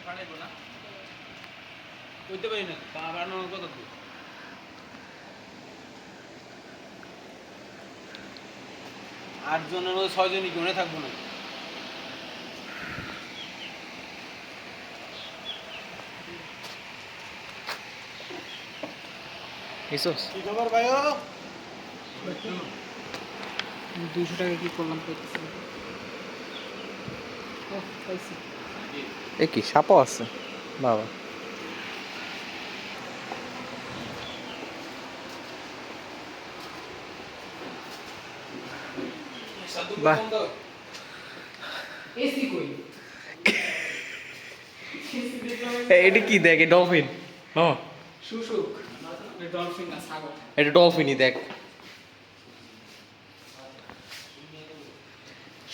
পাঠাইবো না কইতে পারি না বাড়ানোর কথা তো 8 জনের মধ্যে 6 জনই কি মনে থাকবো না এসোস কি খবর ভাইও 200 টাকা কি করলাম কইতেছি ও পাইছি এ কি সাপও আছে বাবা বাহ এসি কই এটা কি দেখ ডলফিন হ্যাঁ শুশুক ডলফিন না সাগর এটা ডলফিনই দেখ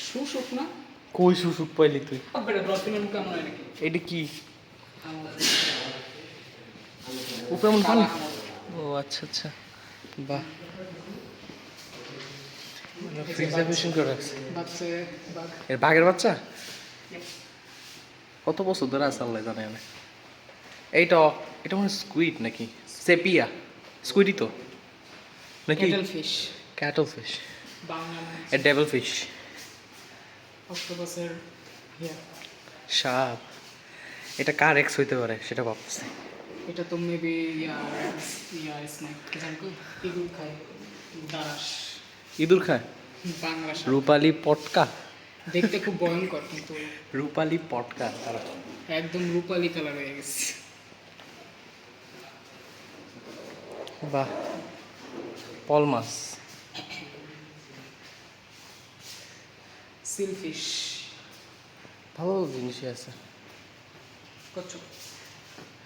শুশুক না কই শুশুক পাইলি তুই বেটা ডলফিনের মুখ কেমন হয় নাকি এটা কি উপরে এমন পানি ও আচ্ছা আচ্ছা বাহ প্রিজার্ভেশন করে রাখছে বাচ্চা বাঘ এর বাঘের বাচ্চা কত বছর ধরে আছে আল্লাহ জানে না এইটা এটা মানে স্কুইড নাকি সেপিয়া স্কুইডই তো নাকি cattle fish cattle fish Bangla এ ডেভিল ফিশ অক্টোপাসের ইয়া সাপ এটা কার এক্স হইতে পারে সেটা ভাবতেছি এটা তো মেবি ইয়া স্নেক কি জানি কই ইগল খায় দারাস ইঁদুর খায় বাংলা সাপ। রূপালি পটকা দেখতে খুব ভয়ঙ্কর কিন্তু রূপালি পটকা তারা একদম রূপালি কালার হয়ে গেছে বাহ পল মাছ সিলফিশ ভালো জিনিসই আছে কচ্ছপ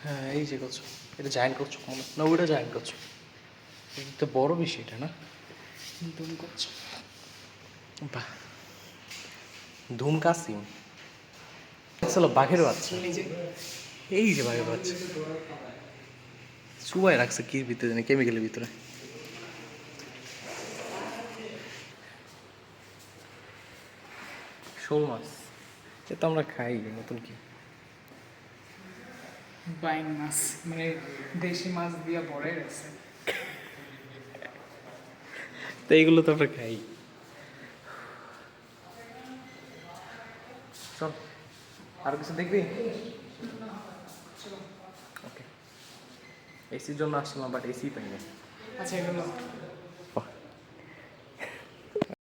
হ্যাঁ এই যে করছো এটা জায়েন্ট করছো মনে না ওইটা জায়েন্ট করছো এটা তো বড় বেশি এটা না দুম কচ্ছপ বাহ ধুমকাসিম চলো বাঘের বাচ্চা এই যে বাঘের বাচ্চা চুবাই রাখছে কির ভিতরে জানি কেমিক্যালের ভিতরে শোল মাছ এ তো আমরা খাই নতুন কি বাইং মাছ মানে দেশি মাছ দিয়া ভরে গেছে তো এইগুলো তো আমরা খাই চল আর কিছু দেখবি ওকে এসির জন্য আসছিলাম বাট এসি পাইনি আচ্ছা এগুলো